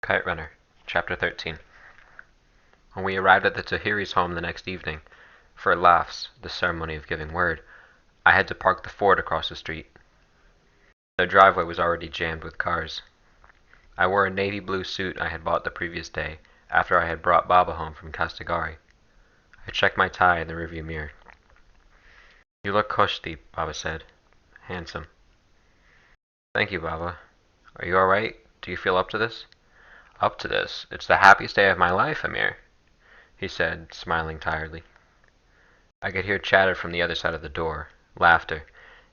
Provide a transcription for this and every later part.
Kite Runner, Chapter 13. When we arrived at the Tahiri's home the next evening, for laughs, the ceremony of giving word, I had to park the Ford across the street. Their driveway was already jammed with cars. I wore a navy blue suit I had bought the previous day, after I had brought Baba home from Castagari. I checked my tie in the rearview mirror. "You look Kushti," Baba said. "Handsome." "Thank you, Baba. Are you alright? Do you feel up to this?" "Up to this? It's the happiest day of my life, Amir," he said, smiling tiredly. I could hear chatter from the other side of the door, laughter,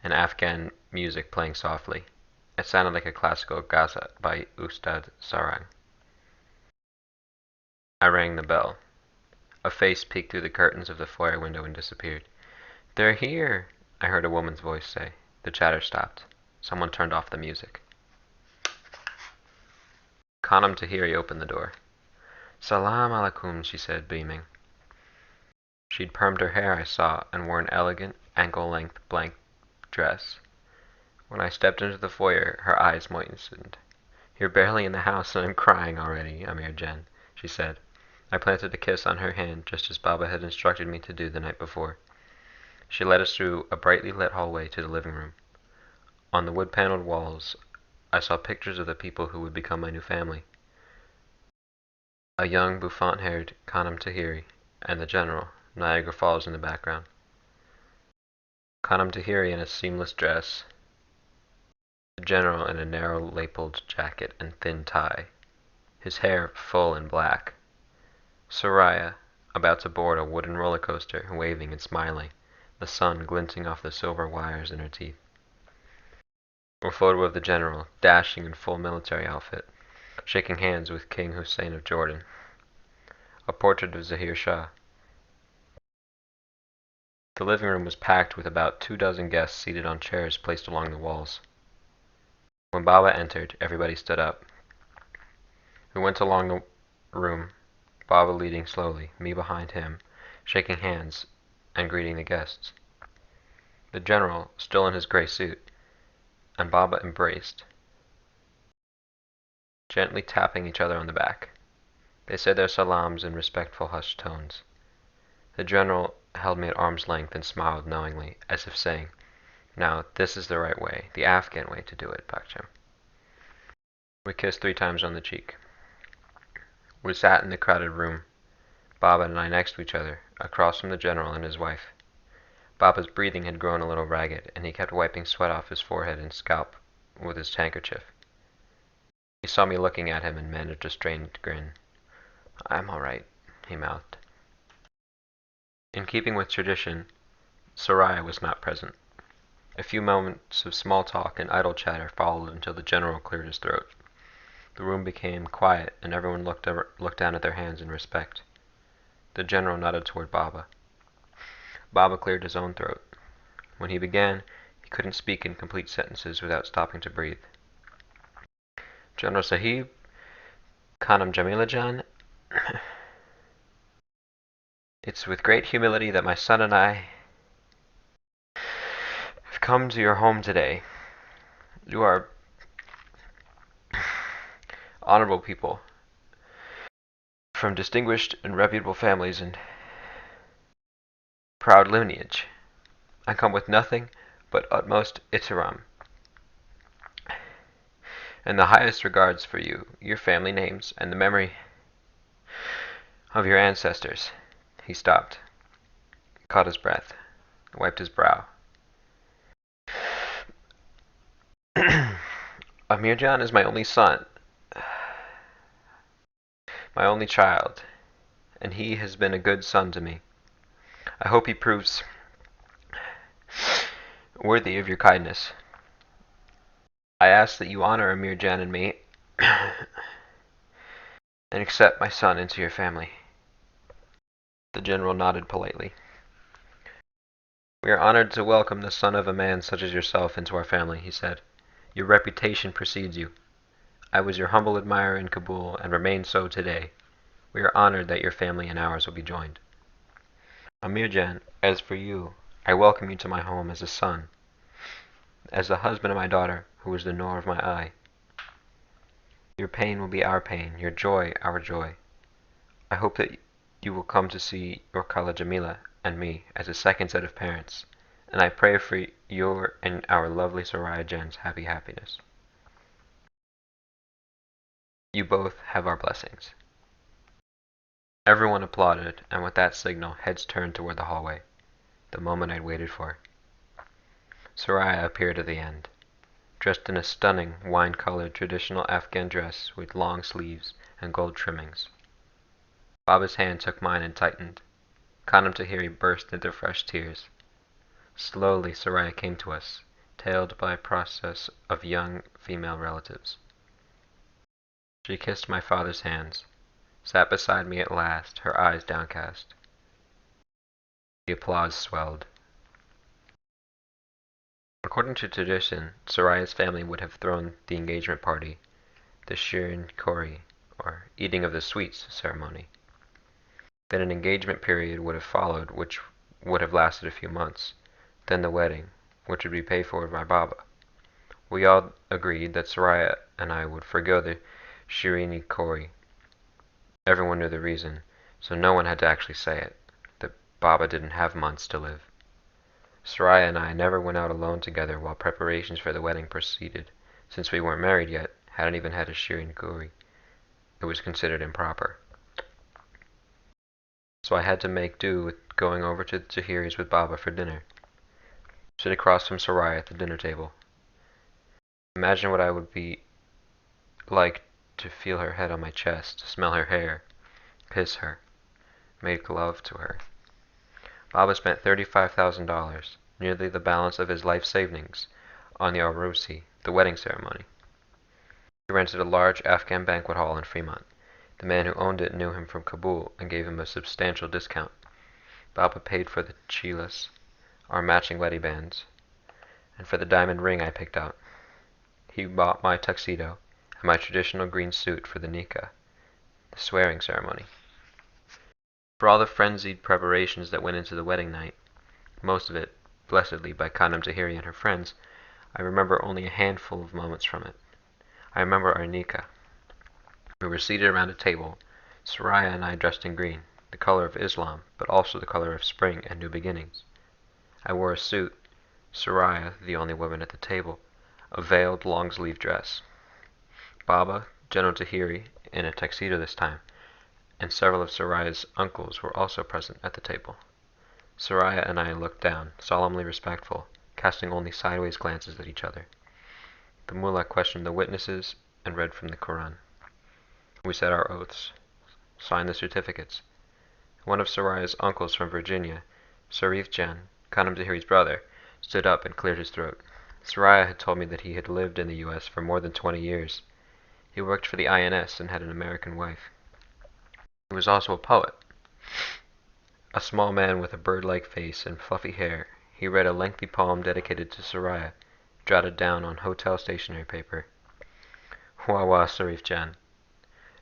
and Afghan music playing softly. It sounded like a classical gaza by Ustad Sarang. I rang the bell. A face peeked through the curtains of the foyer window and disappeared. "They're here," I heard a woman's voice say. The chatter stopped. Someone turned off the music. Khanum Tahiri opened the door. "Salam alaikum," she said, beaming. She'd permed her hair, I saw, and wore an elegant, ankle-length blank dress. When I stepped into the foyer, her eyes moistened. "You're barely in the house and I'm crying already, Amir Jan," she said. I planted a kiss on her hand, just as Baba had instructed me to do the night before. She led us through a brightly lit hallway to the living room. On the wood-paneled walls, I saw pictures of the people who would become my new family. A young, bouffant-haired Khanum Tahiri, and the general, Niagara Falls in the background. Khanum Tahiri in a seamless dress, the general in a narrow lapelled jacket and thin tie, his hair full and black. Soraya, about to board a wooden roller coaster, waving and smiling, the sun glinting off the silver wires in her teeth. A photo of the general, dashing in full military outfit, shaking hands with King Hussein of Jordan. A portrait of Zahir Shah. The living room was packed with about 24 guests seated on chairs placed along the walls. When Baba entered, everybody stood up. We went along the room, Baba leading slowly, me behind him, shaking hands and greeting the guests. The general, still in his gray suit, and Baba embraced, gently tapping each other on the back. They said their salams in respectful, hushed tones. The general held me at arm's length and smiled knowingly, as if saying, "Now, this is the right way, the Afghan way to do it, Bakcham." We kissed 3 times on the cheek. We sat in the crowded room, Baba and I next to each other, across from the general and his wife. Baba's breathing had grown a little ragged, and he kept wiping sweat off his forehead and scalp with his handkerchief. He saw me looking at him and managed a strained grin. "I'm all right," he mouthed. In keeping with tradition, Soraya was not present. A few moments of small talk and idle chatter followed until the general cleared his throat. The room became quiet, and everyone looked down at their hands in respect. The general nodded toward Baba. Baba cleared his own throat. When he began, he couldn't speak in complete sentences without stopping to breathe. "General Sahib, Khanum Jamilajan, it's with great humility that my son and I have come to your home today. You are honorable people, from distinguished and reputable families and proud lineage. I come with nothing but utmost ihtiram and the highest regards for you, your family names, and the memory of your ancestors." He stopped, caught his breath, wiped his brow. "Amirjan is my only son, my only child, and he has been a good son to me. I hope he proves worthy of your kindness. I ask that you honor Amirjan and me and accept my son into your family." The general nodded politely. "We are honored to welcome the son of a man such as yourself into our family," he said. "Your reputation precedes you. I was your humble admirer in Kabul and remain so today. We are honored that your family and ours will be joined. Amirjan, as for you, I welcome you to my home as a son, as the husband of my daughter, who is the Noor of my eye. Your pain will be our pain, your joy our joy. I hope that you will come to see your Khala Jamila and me as a second set of parents, and I pray for your and our lovely Soraya Jen's happy happiness. You both have our blessings. Everyone applauded, and with that signal, heads turned toward the hallway, the moment I'd waited for. Soraya appeared at the end, dressed in a stunning wine-colored traditional Afghan dress with long sleeves and gold trimmings. Baba's hand took mine and tightened. Khanum Tahiri burst into fresh tears. Slowly, Soraya came to us, tailed by a process of young female relatives. She kissed my father's hands, sat beside me at last, her eyes downcast. The applause swelled. According to tradition, Soraya's family would have thrown the engagement party, the Shirin Kori, or eating of the sweets ceremony. Then an engagement period would have followed, which would have lasted a few months. Then the wedding, which would be paid for by Baba. We all agreed that Soraya and I would forgo the Shirini Kori. Everyone knew the reason, so no one had to actually say it, that Baba didn't have months to live. Soraya and I never went out alone together while preparations for the wedding proceeded. Since we weren't married yet, hadn't even had a Shirin Kori, it was considered improper. So I had to make do with going over to the Tahiri's with Baba for dinner. Sit across from Soraya at the dinner table. Imagine what I would be like to feel her head on my chest, smell her hair, kiss her, make love to her. Baba spent $35,000, nearly the balance of his life savings, on the Arusi, the wedding ceremony. He rented a large Afghan banquet hall in Fremont. The man who owned it knew him from Kabul and gave him a substantial discount. Baba paid for the chilas, our matching wedding bands, and for the diamond ring I picked out. He bought my tuxedo and my traditional green suit for the nikah, the swearing ceremony. For all the frenzied preparations that went into the wedding night, most of it, blessedly, by Khanum Tahiri and her friends, I remember only a handful of moments from it. I remember our nikah. We were seated around a table, Soraya and I dressed in green, the color of Islam, but also the color of spring and new beginnings. I wore a suit, Soraya, the only woman at the table, a veiled long-sleeve dress. Baba, General Tahiri, in a tuxedo this time, and several of Soraya's uncles were also present at the table. Soraya and I looked down, solemnly respectful, casting only sideways glances at each other. The mullah questioned the witnesses and read from the Quran. We said our oaths, signed the certificates. One of Soraya's uncles from Virginia, Sharif Jan, Khanum Tahiri's brother, stood up and cleared his throat. Soraya had told me that he had lived in the U.S. for more than 20 years. He worked for the INS and had an American wife. He was also a poet. A small man with a bird-like face and fluffy hair, he read a lengthy poem dedicated to Soraya, jotted down on hotel stationery paper. "Wah wah, Sharif Jan,"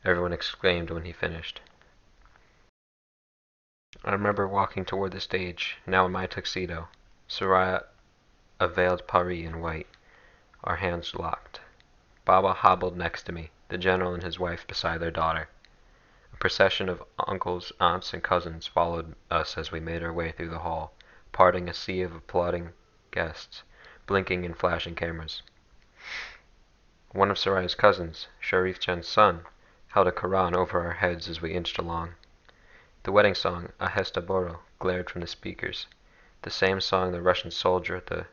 everyone exclaimed when he finished. I remember walking toward the stage, now in my tuxedo, Soraya a veiled pari in white, our hands locked. Baba hobbled next to me, the general and his wife beside their daughter. A procession of uncles, aunts, and cousins followed us as we made our way through the hall, parting a sea of applauding guests, blinking and flashing cameras. One of Soraya's cousins, Sharif Jan's son, held a Quran over our heads as we inched along. The wedding song, Ahesta Boro, glared from the speakers, the same song the Russian soldier at the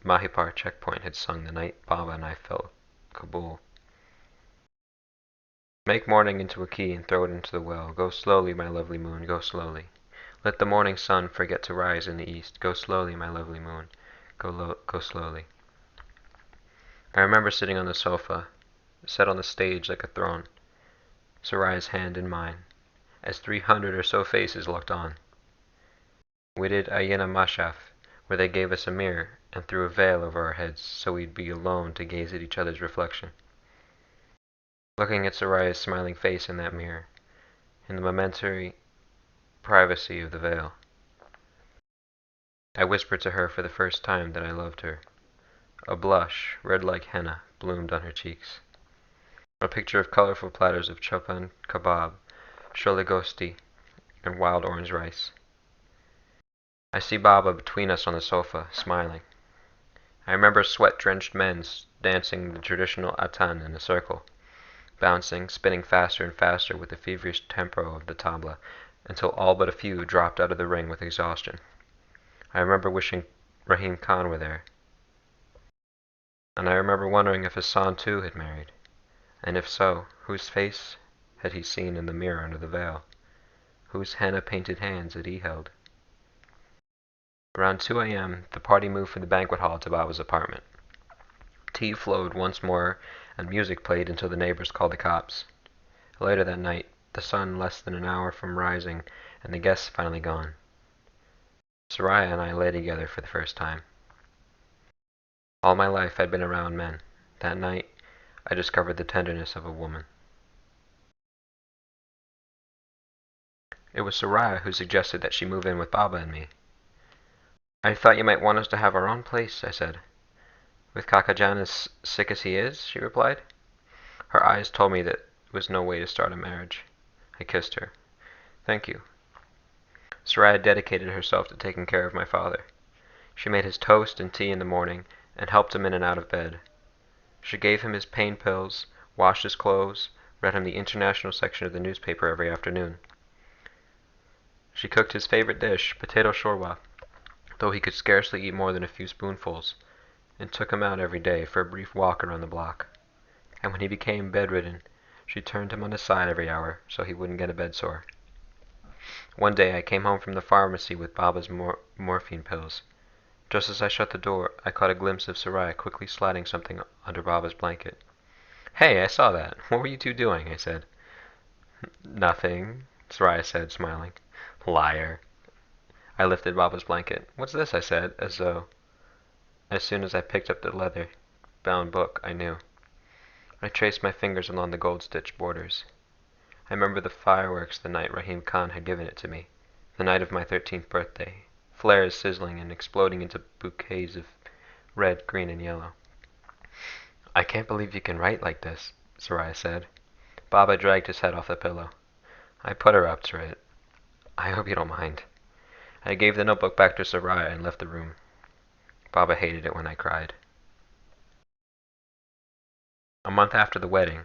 Mahipar checkpoint had sung the night Baba and I felt Kabul. Make morning into a key and throw it into the well. Go slowly, my lovely moon, go slowly. Let the morning sun forget to rise in the east. Go slowly, my lovely moon, go slowly. I remember sitting on the sofa, set on the stage like a throne, Soraya's hand in mine, as 300 or so faces looked on. We did Ayena Mashaf, where they gave us a mirror and threw a veil over our heads so we'd be alone to gaze at each other's reflection. Looking at Soraya's smiling face in that mirror, in the momentary privacy of the veil, I whispered to her for the first time that I loved her. A blush, red like henna, bloomed on her cheeks. a picture of colorful platters of chopan kebab, sholigosti, and wild orange rice. I see Baba between us on the sofa, smiling. I remember sweat-drenched men dancing the traditional atan in a circle, bouncing, spinning faster and faster with the feverish tempo of the tabla, until all but a few dropped out of the ring with exhaustion. I remember wishing Rahim Khan were there. And I remember wondering if Hassan too had married, and if so, whose face had he seen in the mirror under the veil? Whose henna-painted hands had he held? Around 2 a.m., the party moved from the banquet hall to Baba's apartment. Tea flowed once more, and music played until the neighbors called the cops. Later that night, the sun less than an hour from rising, and the guests finally gone, Soraya and I lay together for the first time. All my life I'd been around men. That night, I discovered the tenderness of a woman. It was Soraya who suggested that she move in with Baba and me. I thought you might want us to have our own place, I said. With Kakajan as sick as he is, she replied. Her eyes told me that it was no way to start a marriage. I kissed her. Thank you. Soraya dedicated herself to taking care of my father. She made his toast and tea in the morning, and helped him in and out of bed. She gave him his pain pills, washed his clothes, read him the international section of the newspaper every afternoon. She cooked his favorite dish, potato shorba, though he could scarcely eat more than a few spoonfuls, and took him out every day for a brief walk around the block. And when he became bedridden, she turned him on his side every hour so he wouldn't get a bedsore. One day I came home from the pharmacy with Baba's morphine pills. Just as I shut the door, I caught a glimpse of Soraya quickly sliding something under Baba's blanket. Hey, I saw that. What were you two doing? I said. Nothing, Soraya said, smiling. Liar. I lifted Baba's blanket. What's this? I said, as soon as I picked up the leather-bound book, I knew. I traced my fingers along the gold-stitched borders. I remember the fireworks the night Rahim Khan had given it to me, the night of my 13th birthday, flares sizzling and exploding into bouquets of red, green, and yellow. I can't believe you can write like this, Soraya said. Baba dragged his head off the pillow. I put her up to it. I hope you don't mind. I gave the notebook back to Soraya and left the room. Baba hated it when I cried. A month after the wedding,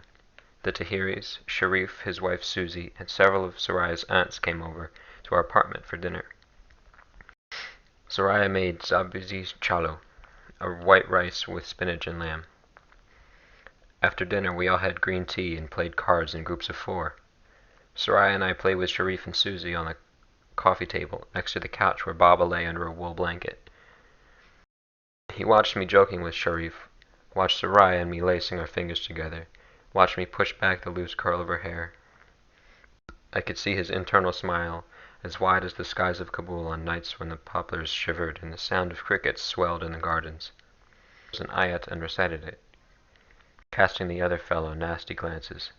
the Tahiris, Sharif, his wife Susie, and several of Soraya's aunts came over to our apartment for dinner. Soraya made sabzi chalo, a white rice with spinach and lamb. After dinner, we all had green tea and played cards in groups of 4. Soraya and I played with Sharif and Susie on the coffee table next to the couch where Baba lay under a wool blanket. He watched me joking with Sharif, watched Soraya and me lacing our fingers together, watched me push back the loose curl of her hair. I could see his internal smile, as wide as the skies of Kabul on nights when the poplars shivered and the sound of crickets swelled in the gardens. There was an ayat and recited it, casting the other fellow nasty glances.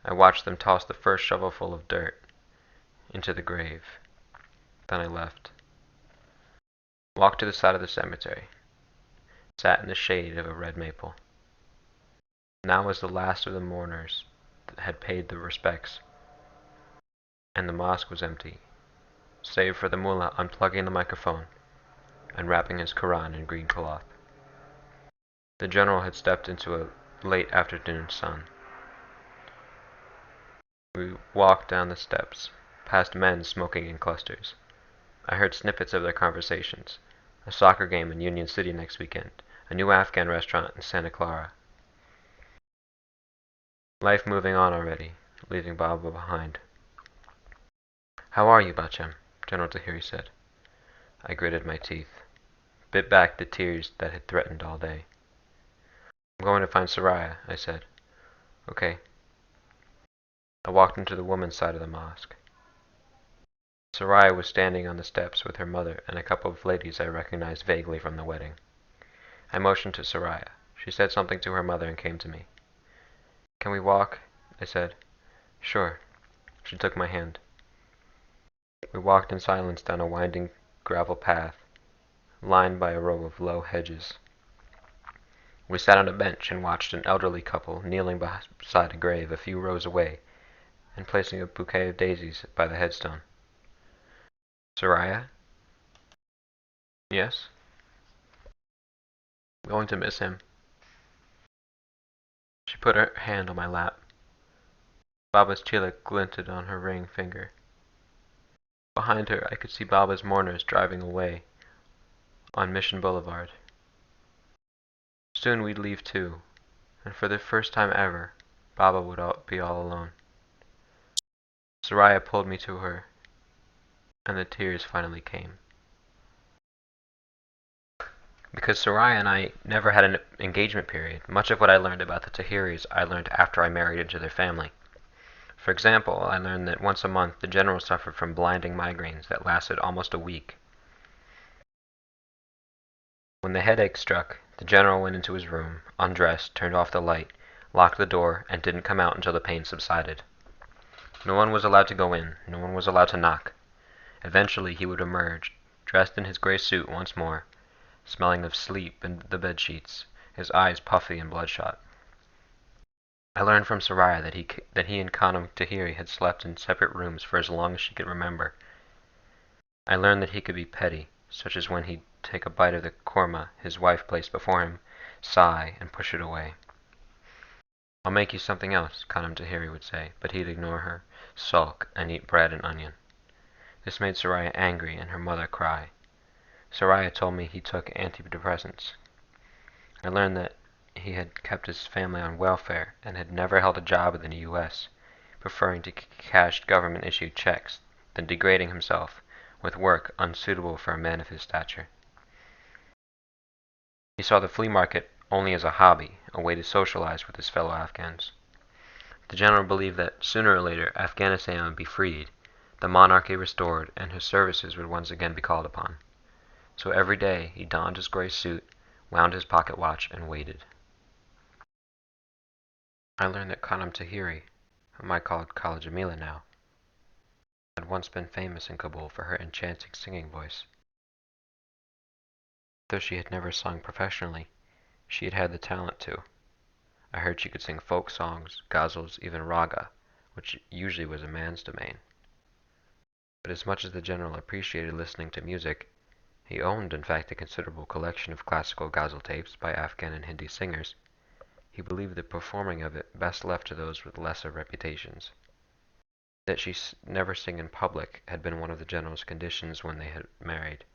I watched them toss the first shovelful of dirt into the grave. Then I left. Walked to the side of the cemetery. Sat in the shade of a red maple. Now was the last of the mourners that had paid their respects, and the mosque was empty, save for the mullah unplugging the microphone and wrapping his Quran in green cloth. The general had stepped into a late afternoon sun. We walked down the steps, past men smoking in clusters. I heard snippets of their conversations. A soccer game in Union City next weekend. A new Afghan restaurant in Santa Clara. Life moving on already, leaving Baba behind. How are you, Bachem? General Tahiri said. I gritted my teeth, bit back the tears that had threatened all day. I'm going to find Soraya, I said. Okay. I walked into the woman's side of the mosque. Soraya was standing on the steps with her mother and a couple of ladies I recognized vaguely from the wedding. I motioned to Soraya. She said something to her mother and came to me. Can we walk? I said. Sure. She took my hand. We walked in silence down a winding gravel path, lined by a row of low hedges. We sat on a bench and watched an elderly couple kneeling beside a grave a few rows away and placing a bouquet of daisies by the headstone. Soraya? Yes? I'm going to miss him. She put her hand on my lap. Baba's chilek glinted on her ring finger. Behind her, I could see Baba's mourners driving away on Mission Boulevard. Soon we'd leave too, and for the first time ever, Baba would be all alone. Soraya pulled me to her, and the tears finally came. Because Soraya and I never had an engagement period, much of what I learned about the Tahiris I learned after I married into their family. For example, I learned that once a month the general suffered from blinding migraines that lasted almost a week. When the headache struck, the general went into his room, undressed, turned off the light, locked the door, and didn't come out until the pain subsided. No one was allowed to go in, no one was allowed to knock. Eventually he would emerge, dressed in his gray suit once more, smelling of sleep and the bed sheets, his eyes puffy and bloodshot. I learned from Soraya that he and Khanum Tahiri had slept in separate rooms for as long as she could remember. I learned that he could be petty, such as when he'd take a bite of the korma his wife placed before him, sigh, and push it away. "I'll make you something else," Khanum Tahiri would say, but he'd ignore her, sulk, and eat bread and onion. This made Soraya angry and her mother cry. Soraya told me he took antidepressants. I learned that he had kept his family on welfare and had never held a job in the U.S., preferring to cash government-issued checks than degrading himself with work unsuitable for a man of his stature. He saw the flea market only as a hobby, a way to socialize with his fellow Afghans. The general believed that sooner or later Afghanistan would be freed, the monarchy restored, and his services would once again be called upon. So every day he donned his gray suit, wound his pocket watch, and waited. I learned that Khanum Tahiri, whom I called Khala Jamila now, had once been famous in Kabul for her enchanting singing voice. Though she had never sung professionally, she had had the talent to. I heard she could sing folk songs, ghazals, even raga, which usually was a man's domain. But as much as the general appreciated listening to music, he owned in fact a considerable collection of classical ghazal tapes by Afghan and Hindi singers. He believed the performing of it best left to those with lesser reputations. That she never sing in public had been one of the general's conditions when they had married.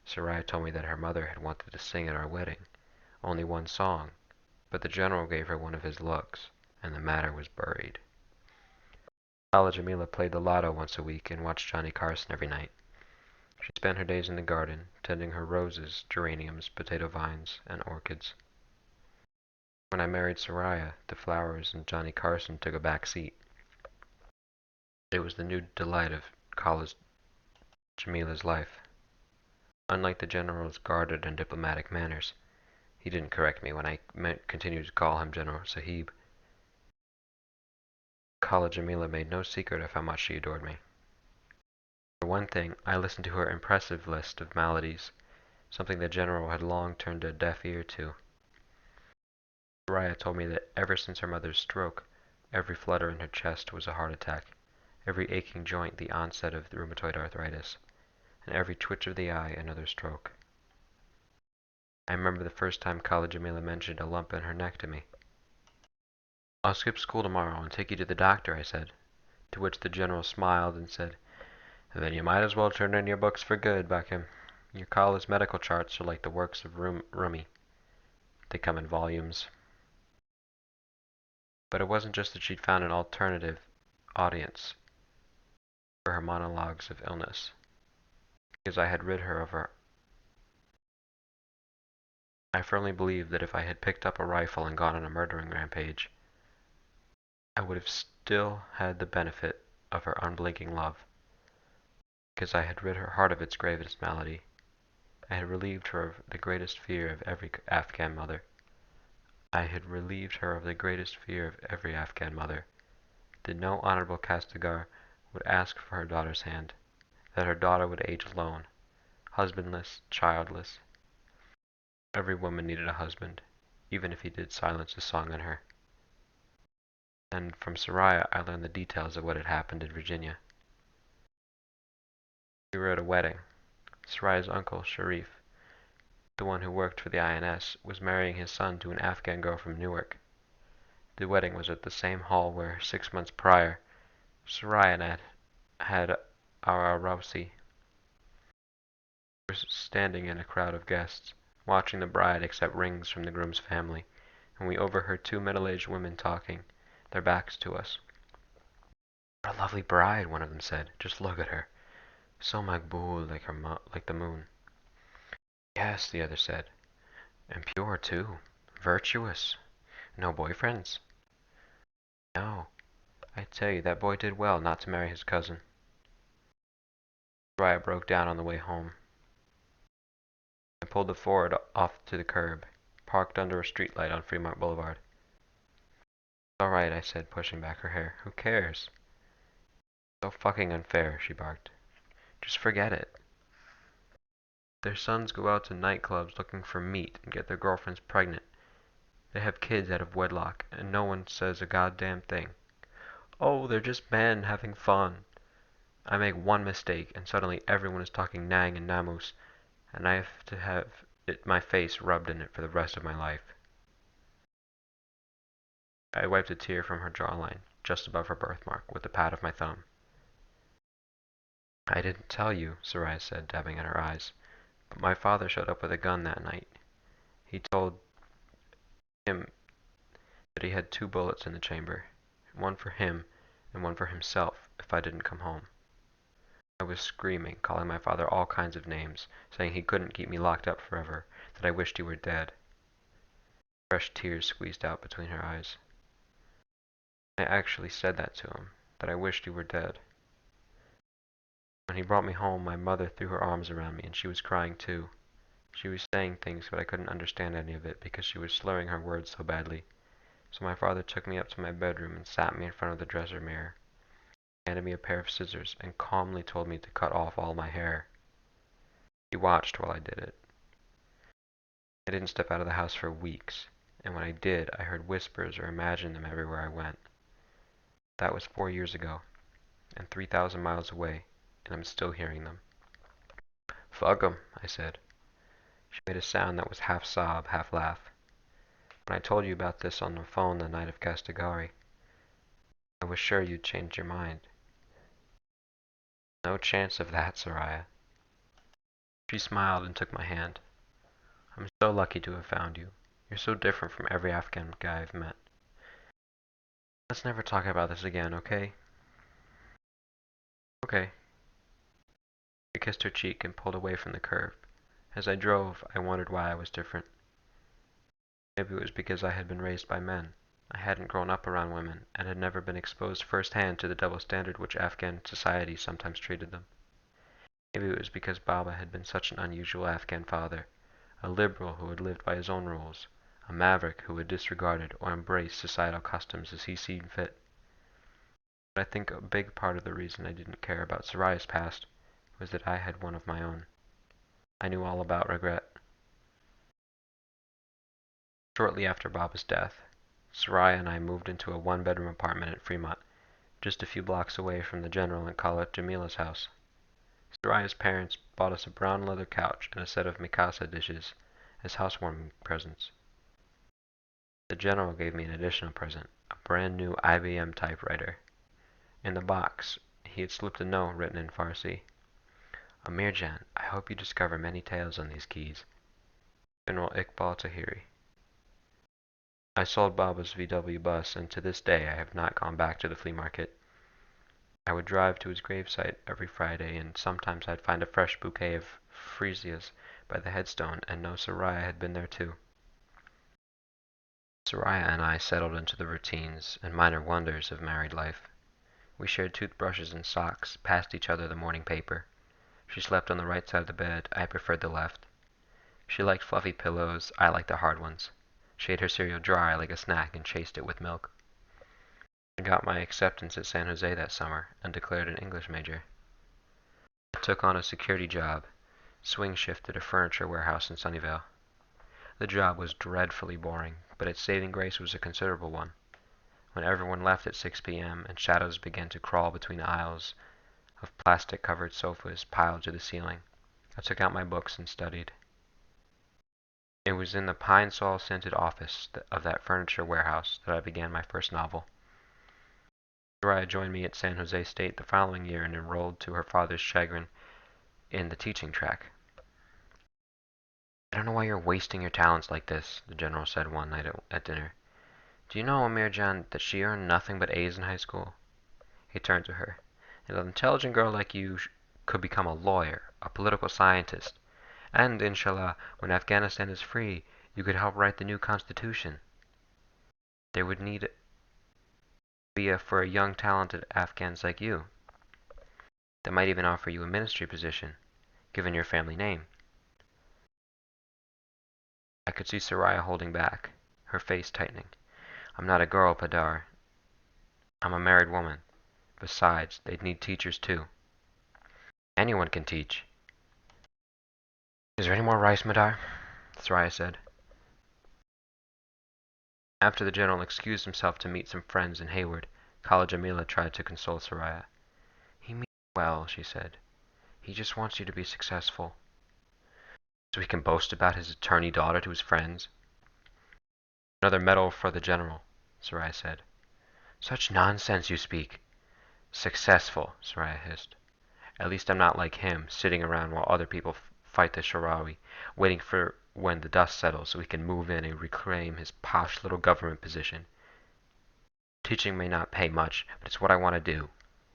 Soraya told me that her mother had wanted to sing at our wedding, only one song, but the general gave her one of his looks, and the matter was buried. Khala Jamila played the lotto once a week and watched Johnny Carson every night. She spent her days in the garden, tending her roses, geraniums, potato vines, and orchids. When I married Soraya, the flowers and Johnny Carson took a back seat. It was the new delight of Khala Jamila's life. Unlike the general's guarded and diplomatic manners, he didn't correct me when I continued to call him General Sahib. Khala Jamila made no secret of how much she adored me. For one thing, I listened to her impressive list of maladies, something the general had long turned a deaf ear to. Soraya told me that ever since her mother's stroke, every flutter in her chest was a heart attack, every aching joint the onset of rheumatoid arthritis, and every twitch of the eye another stroke. I remember the first time Khala Jamila mentioned a lump in her neck to me. "I'll skip school tomorrow and take you to the doctor," I said, to which the general smiled and said, "Then you might as well turn in your books for good, Bakim. Your Khala's medical charts are like the works of Rumi. They come in volumes." But it wasn't just that she'd found an alternative audience for her monologues of illness, because I had rid her of her. I firmly believed that if I had picked up a rifle and gone on a murdering rampage, I would have still had the benefit of her unblinking love, because I had rid her heart of its gravest malady. I had relieved her of the greatest fear of every Afghan mother. That no honorable Kastigar would ask for her daughter's hand, that her daughter would age alone, husbandless, childless. Every woman needed a husband, even if he did silence his song on her. And from Soraya I learned the details of what had happened in Virginia. We were at a wedding. Soraya's uncle, Sharif, the one who worked for the INS, was marrying his son to an Afghan girl from Newark. The wedding was at the same hall where, 6 months prior, Soraya had our Rousey. We were standing in a crowd of guests, watching the bride accept rings from the groom's family, and we overheard two middle-aged women talking, their backs to us. "What a lovely bride," one of them said. "Just look at her. So makbul, like the moon." "Yes," the other said. "And pure, too. Virtuous. No boyfriends?" "No. I tell you, that boy did well not to marry his cousin." Soraya broke down on the way home. I pulled the Ford off to the curb, parked under a streetlight on Fremont Boulevard. "It's all right," I said, pushing back her hair. "Who cares?" "So fucking unfair," she barked. "Just forget it. Their sons go out to nightclubs looking for meat and get their girlfriends pregnant. They have kids out of wedlock, and no one says a goddamn thing. Oh, they're just men having fun. I make one mistake, and suddenly everyone is talking Nang and Namus, and I have to have my face rubbed in it for the rest of my life." I wiped a tear from her jawline, just above her birthmark, with the pad of my thumb. "I didn't tell you," Soraya said, dabbing at her eyes, "but my father showed up with a gun that night. He told him that he had 2 bullets in the chamber, one for him and one for himself if I didn't come home." I was screaming, calling my father all kinds of names, saying he couldn't keep me locked up forever, that I wished he were dead. Fresh tears squeezed out between her eyes. I actually said that to him, that I wished he were dead. When he brought me home, my mother threw her arms around me, and she was crying too. She was saying things, but I couldn't understand any of it because she was slurring her words so badly. So my father took me up to my bedroom and sat me in front of the dresser mirror, handed me a pair of scissors, and calmly told me to cut off all my hair. He watched while I did it. I didn't step out of the house for weeks, and when I did, I heard whispers or imagined them everywhere I went. That was 4 years ago, and 3,000 miles away, and I'm still hearing them. "Fuck 'em," I said. She made a sound that was half sob, half laugh. "When I told you about this on the phone the night of Castigari, I was sure you'd change your mind." "No chance of that, Soraya." She smiled and took my hand. "I'm so lucky to have found you. You're so different from every Afghan guy I've met. Let's never talk about this again, okay?" "Okay." I kissed her cheek and pulled away from the curve. As I drove, I wondered why I was different. Maybe it was because I had been raised by men. I hadn't grown up around women, and had never been exposed firsthand to the double standard which Afghan society sometimes treated them. Maybe it was because Baba had been such an unusual Afghan father, a liberal who had lived by his own rules, a maverick who had disregarded or embraced societal customs as he seen fit. But I think a big part of the reason I didn't care about Soraya's past was that I had one of my own. I knew all about regret. Shortly after Baba's death, Soraya and I moved into a one-bedroom apartment at Fremont, just a few blocks away from the General and Khaled Jamila's house. Soraya's parents bought us a brown leather couch and a set of mikasa dishes as housewarming presents. The General gave me an additional present, a brand new IBM typewriter. In the box, he had slipped a note written in Farsi. "Amirjan, I hope you discover many tales on these keys. General Iqbal Tahiri." I sold Baba's VW bus, and to this day I have not gone back to the flea market. I would drive to his gravesite every Friday, and sometimes I'd find a fresh bouquet of freesias by the headstone and know Soraya had been there too. Soraya and I settled into the routines and minor wonders of married life. We shared toothbrushes and socks, passed each other the morning paper. She slept on the right side of the bed, I preferred the left. She liked fluffy pillows, I liked the hard ones. She ate her cereal dry like a snack and chased it with milk. I got my acceptance at San Jose that summer and declared an English major. I took on a security job, swing shift at a furniture warehouse in Sunnyvale. The job was dreadfully boring, but its saving grace was a considerable one. When everyone left at 6 p.m. and shadows began to crawl between aisles of plastic-covered sofas piled to the ceiling, I took out my books and studied. It was in the pine-sol-scented office of that furniture warehouse that I began my first novel. Soraya joined me at San Jose State the following year and enrolled to her father's chagrin in the teaching track. "I don't know why you're wasting your talents like this," the general said one night at dinner. "Do you know, Amirjan, that she earned nothing but A's in high school?" He turned to her. "An intelligent girl like you could become a lawyer, a political scientist, and, inshallah, when Afghanistan is free, you could help write the new constitution. There would need be for young talented Afghans like you. They might even offer you a ministry position, given your family name." I could see Soraya holding back, her face tightening. "I'm not a girl, Padar. I'm a married woman. Besides, they'd need teachers too." "Anyone can teach." "Is there any more rice, Madar?" Soraya said. After the general excused himself to meet some friends in Hayward, Khala Jamila tried to console Soraya. "He means well," she said. "He just wants you to be successful, so he can boast about his attorney daughter to his friends." "Another medal for the general," Soraya said. "Such nonsense you speak." "Successful," Soraya hissed. "At least I'm not like him, sitting around while other people fight the Shirawi, waiting for when the dust settles so he can move in and reclaim his posh little government position. Teaching may not pay much, but it's what I want to do.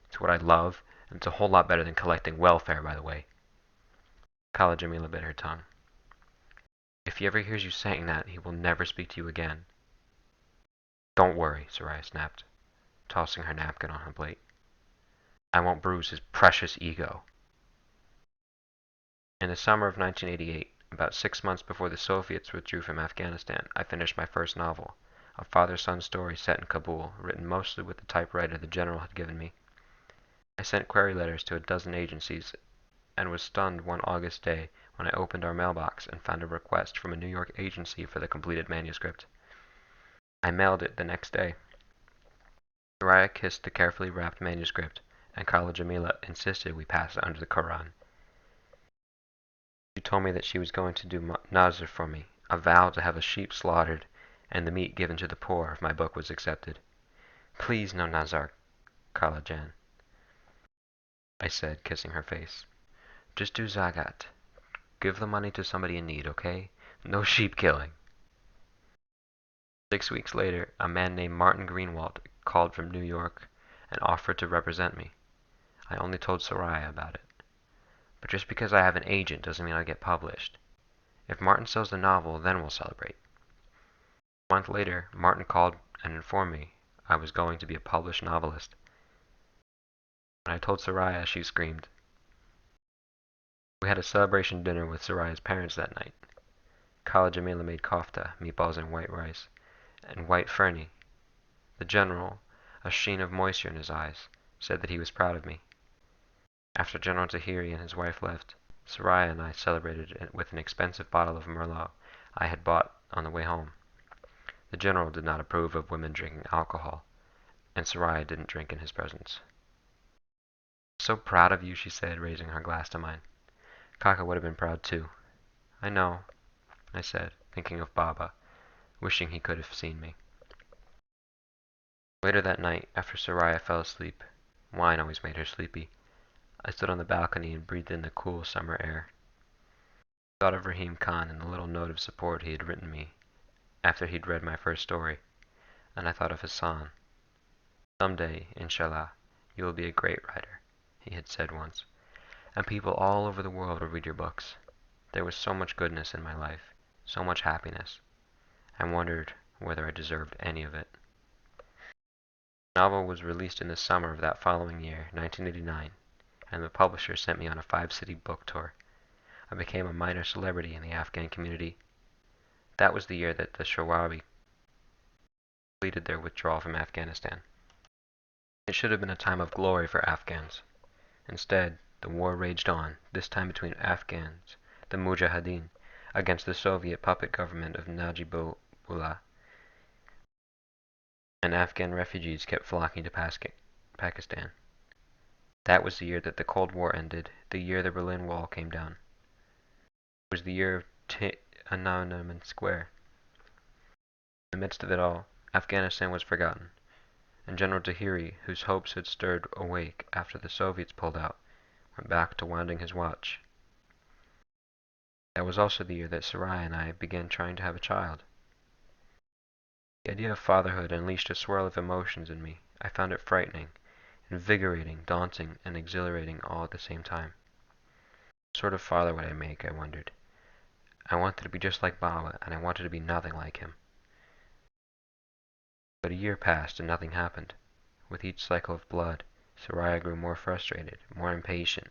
It's what I love, and it's a whole lot better than collecting welfare, by the way." Khala Jamila bit her tongue. "If he ever hears you saying that, he will never speak to you again." "Don't worry," Soraya snapped, tossing her napkin on her plate. "I won't bruise his precious ego." In the summer of 1988, about 6 months before the Soviets withdrew from Afghanistan, I finished my first novel, a father-son story set in Kabul, written mostly with the typewriter the general had given me. I sent query letters to a dozen agencies and was stunned one August day when I opened our mailbox and found a request from a New York agency for the completed manuscript. I mailed it the next day. Soraya kissed the carefully wrapped manuscript, and Khala Jamila insisted we pass it under the Koran. She told me that she was going to do nazr for me, a vow to have a sheep slaughtered and the meat given to the poor if my book was accepted. "Please no nazar, Khala Jan," I said, kissing her face. "Just do zakat. Give the money to somebody in need, okay? No sheep killing." 6 weeks later, a man named Martin Greenwald called from New York and offered to represent me. I only told Soraya about it. But just because I have an agent doesn't mean I get published. If Martin sells the novel, then we'll celebrate. A month later, Martin called and informed me I was going to be a published novelist. When I told Soraya, she screamed. We had a celebration dinner with Soraya's parents that night. Khala Jamila made kofta, meatballs and white rice, and white fernie. The general, a sheen of moisture in his eyes, said that he was proud of me. After General Tahiri and his wife left, Soraya and I celebrated with an expensive bottle of Merlot I had bought on the way home. The general did not approve of women drinking alcohol, and Soraya didn't drink in his presence. "So proud of you," she said, raising her glass to mine. "Kaka would have been proud too." "I know," I said, thinking of Baba, wishing he could have seen me. Later that night, after Soraya fell asleep, wine always made her sleepy, I stood on the balcony and breathed in the cool summer air. I thought of Rahim Khan and the little note of support he had written me after he'd read my first story, and I thought of Hassan. "Someday, inshallah, you will be a great writer," he had said once, "and people all over the world will read your books." There was so much goodness in my life, so much happiness. I wondered whether I deserved any of it. The novel was released in the summer of that following year, 1989, and the publisher sent me on a 5-city book tour. I became a minor celebrity in the Afghan community. That was the year that the Shirawi completed their withdrawal from Afghanistan. It should have been a time of glory for Afghans. Instead, the war raged on, this time between Afghans, the Mujahideen, against the Soviet puppet government of Najibullah, and Afghan refugees kept flocking to Pakistan. That was the year that the Cold War ended, the year the Berlin Wall came down. It was the year of Tiananmen Square. In the midst of it all, Afghanistan was forgotten, and General Tahiri, whose hopes had stirred awake after the Soviets pulled out, went back to winding his watch. That was also the year that Soraya and I began trying to have a child. The idea of fatherhood unleashed a swirl of emotions in me. I found it frightening, invigorating, daunting, and exhilarating all at the same time. What sort of father would I make, I wondered. I wanted to be just like Baba, and I wanted to be nothing like him. But a year passed and nothing happened. With each cycle of blood, Soraya grew more frustrated, more impatient,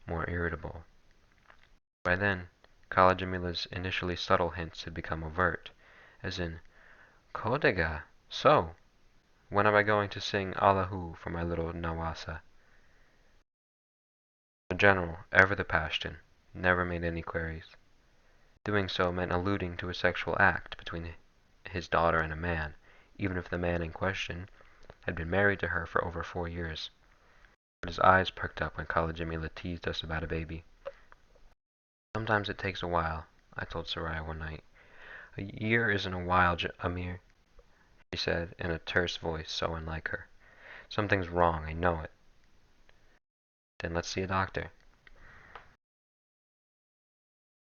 more irritable. By then, Kala Jamila's initially subtle hints had become overt, as in, Kodega, so, when am I going to sing Allahu for my little Nawasa? The general, ever the Pashtun, never made any queries. Doing so meant alluding to a sexual act between his daughter and a man, even if the man in question had been married to her for over 4 years. But his eyes perked up when Kala Jamila teased us about a baby. Sometimes it takes a while, I told Soraya one night. A year isn't a while, Amir, she said in a terse voice so unlike her. Something's wrong, I know it. Then let's see a doctor.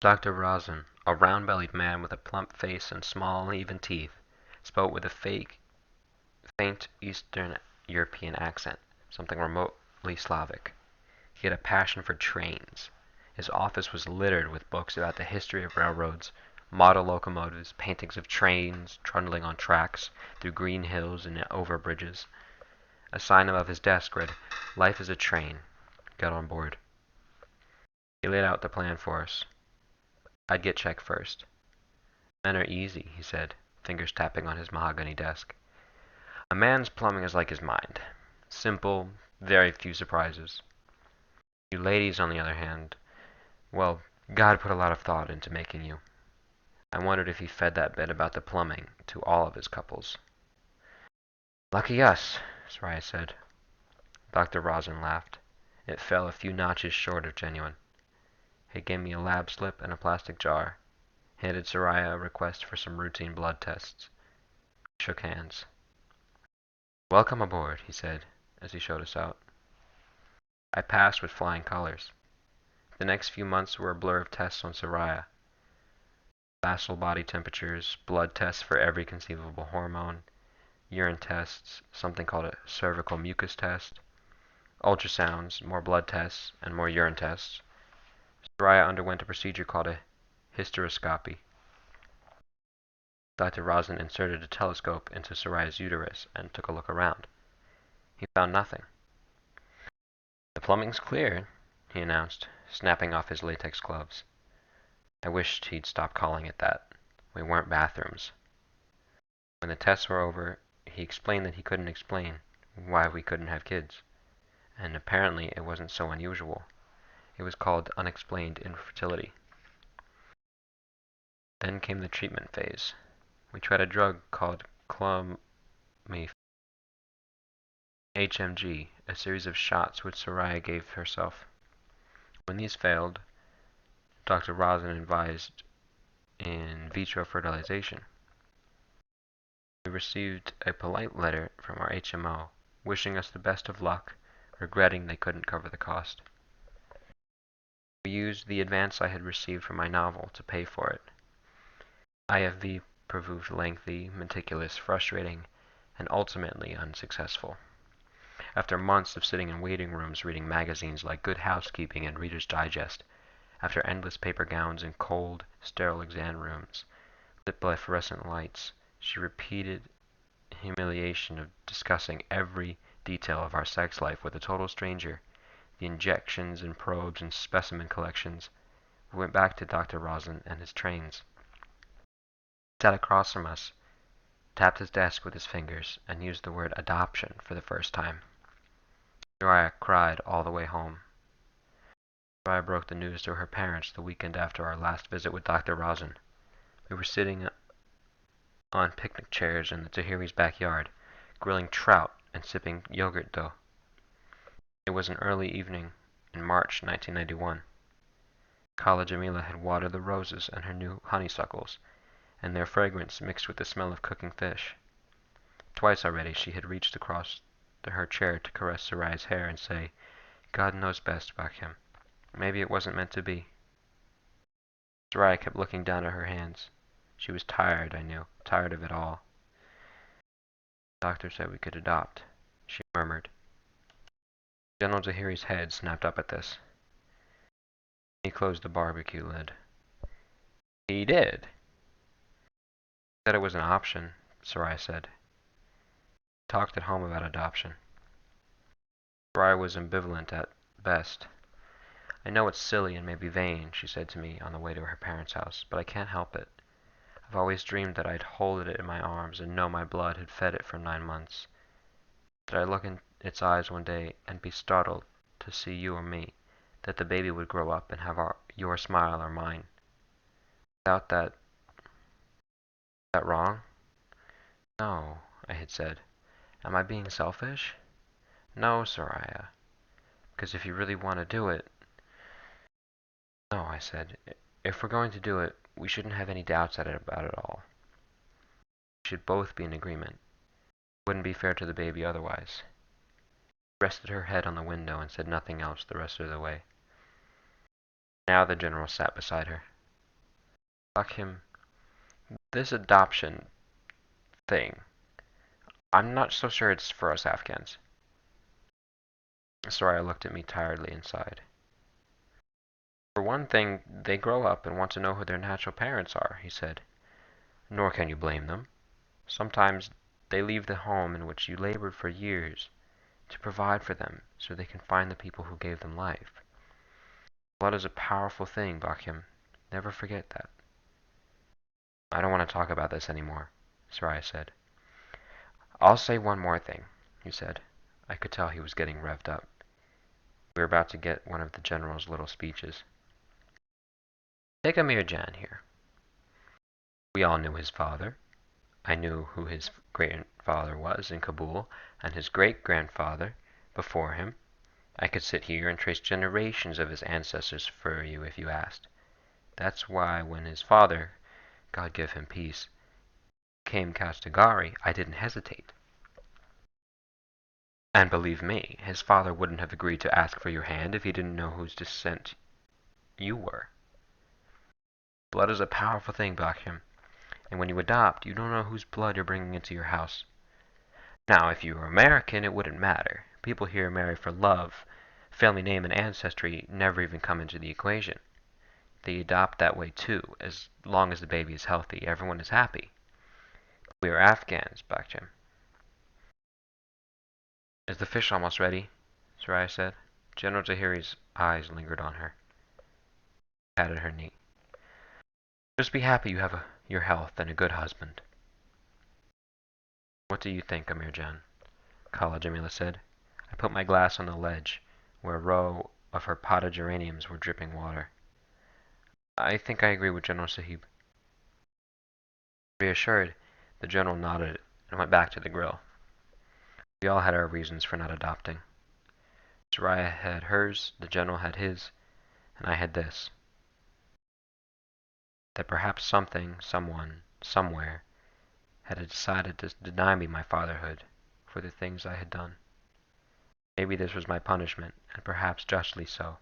Dr. Razin, a round-bellied man with a plump face and small, even teeth, spoke with a faint Eastern European accent, something remotely Slavic. He had a passion for trains. His office was littered with books about the history of railroads, model locomotives, paintings of trains trundling on tracks through green hills and over bridges. A sign above his desk read, "Life is a train. Get on board." He laid out the plan for us. I'd get checked first. Men are easy, he said, fingers tapping on his mahogany desk. A man's plumbing is like his mind. Simple, very few surprises. You ladies, on the other hand, well, God put a lot of thought into making you. I wondered if he fed that bit about the plumbing to all of his couples. Lucky us, Soraya said. Dr. Rosin laughed. It fell a few notches short of genuine. He gave me a lab slip and a plastic jar. Handed Soraya a request for some routine blood tests. We shook hands. Welcome aboard, he said, as he showed us out. I passed with flying colors. The next few months were a blur of tests on Soraya. Basal body temperatures, blood tests for every conceivable hormone, urine tests, something called a cervical mucus test, ultrasounds, more blood tests, and more urine tests. Soraya underwent a procedure called a hysteroscopy. Dr. Rosin inserted a telescope into Soraya's uterus and took a look around. He found nothing. The plumbing's clear, he announced, snapping off his latex gloves. I wished he'd stop calling it that. We weren't bathrooms. When the tests were over, he explained that he couldn't explain why we couldn't have kids. And apparently it wasn't so unusual. It was called unexplained infertility. Then came the treatment phase. We tried a drug called HMG, a series of shots which Soraya gave herself. When these failed, Dr. Rosin advised in vitro fertilization. We received a polite letter from our HMO, wishing us the best of luck, regretting they couldn't cover the cost. We used the advance I had received from my novel to pay for it. IFV proved lengthy, meticulous, frustrating, and ultimately unsuccessful. After months of sitting in waiting rooms reading magazines like Good Housekeeping and Reader's Digest, after endless paper gowns and cold, sterile exam rooms, lit by fluorescent lights, she repeated humiliation of discussing every detail of our sex life with a total stranger, the injections and probes and specimen collections. We went back to Dr. Rosin and his trains. He sat across from us, tapped his desk with his fingers, and used the word adoption for the first time. Soraya cried all the way home. I broke the news to her parents the weekend after our last visit with Dr. Rosen. We were sitting on picnic chairs in the Tahiri's backyard, grilling trout and sipping yogurt dough. It was an early evening in March 1991. Kala Jamila had watered the roses and her new honeysuckles, and their fragrance mixed with the smell of cooking fish. Twice already she had reached across her chair to caress Sarai's hair and say, "God knows best, Bakhim. Maybe it wasn't meant to be." Sarai kept looking down at her hands. She was tired, I knew, tired of it all. The doctor said we could adopt, she murmured. General Zahiri's head snapped up at this. He closed the barbecue lid. "He did?" "He said it was an option," Sarai said. "He talked at home about adoption." Sarai was ambivalent at best. "I know it's silly and maybe vain," she said to me on the way to her parents' house, "but I can't help it. I've always dreamed that I'd hold it in my arms and know my blood had fed it for 9 months. That I'd look in its eyes one day and be startled to see you or me. That the baby would grow up and have your smile or mine. Without that, is that wrong?" "No," I had said. "Am I being selfish?" "No, Soraya. Because if you really want to do it—" "No," I said. "If we're going to do it, we shouldn't have any doubts about it all. We should both be in agreement. It wouldn't be fair to the baby otherwise." She rested her head on the window and said nothing else the rest of the way. Now the general sat beside her. "Bakhim, this adoption thing, I'm not so sure it's for us Afghans." Soraya looked at me tiredly and sighed. "For one thing, they grow up and want to know who their natural parents are," he said. "Nor can you blame them. Sometimes they leave the home in which you labored for years to provide for them so they can find the people who gave them life. Blood is a powerful thing, Bakhim. Never forget that." "I don't want to talk about this anymore," Soraya said. "I'll say one more thing," he said. I could tell he was getting revved up. We were about to get one of the general's little speeches. "Take Amir Jan here. We all knew his father. I knew who his grandfather was in Kabul, and his great-grandfather before him. I could sit here and trace generations of his ancestors for you if you asked. That's why when his father, God give him peace, came Kastagari, I didn't hesitate. And believe me, his father wouldn't have agreed to ask for your hand if he didn't know whose descent you were. Blood is a powerful thing, Bakhim, and when you adopt, you don't know whose blood you're bringing into your house. Now, if you were American, it wouldn't matter. People here marry for love. Family name and ancestry never even come into the equation. They adopt that way too. As long as the baby is healthy, everyone is happy. We are Afghans, Bakhim." "Is the fish almost ready?" Soraya said. General Zahiri's eyes lingered on her. He patted her knee. "Just be happy you have your health and a good husband." "What do you think, Amir Jan?" Kala Jamila said. I put my glass on the ledge, where a row of her potted geraniums were dripping water. "I think I agree with General Sahib." Reassured, the general nodded and went back to the grill. We all had our reasons for not adopting. Soraya had hers, the general had his, and I had this: that perhaps something, someone, somewhere, had decided to deny me my fatherhood for the things I had done. Maybe this was my punishment, and perhaps justly so.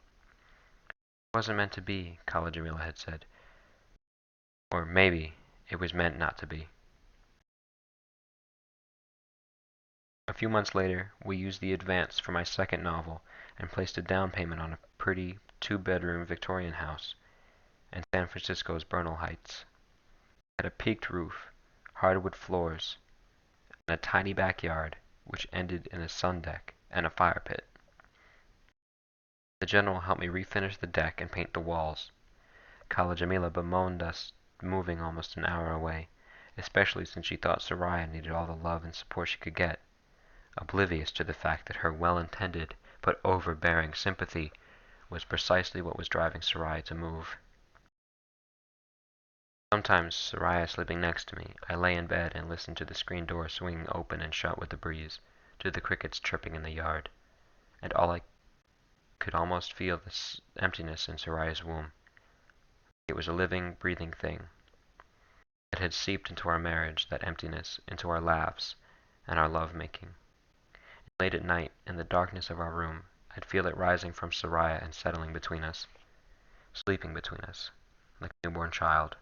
"It wasn't meant to be," Kala Jamila had said. Or maybe it was meant not to be. A few months later, we used the advance for my second novel and placed a down payment on a pretty two-bedroom Victorian house in San Francisco's Bernal Heights. It had a peaked roof, hardwood floors, and a tiny backyard which ended in a sun deck and a fire pit. The general helped me refinish the deck and paint the walls. Kala Jamila bemoaned us moving almost an hour away, especially since she thought Soraya needed all the love and support she could get, oblivious to the fact that her well-intended but overbearing sympathy was precisely what was driving Soraya to move. Sometimes, Soraya sleeping next to me, I lay in bed and listened to the screen door swinging open and shut with the breeze, to the crickets chirping in the yard, and all I could almost feel the emptiness in Soraya's womb. It was a living, breathing thing. It had seeped into our marriage, that emptiness, into our laughs and our love-making. Late at night, in the darkness of our room, I'd feel it rising from Soraya and settling between us, sleeping between us, like a newborn child.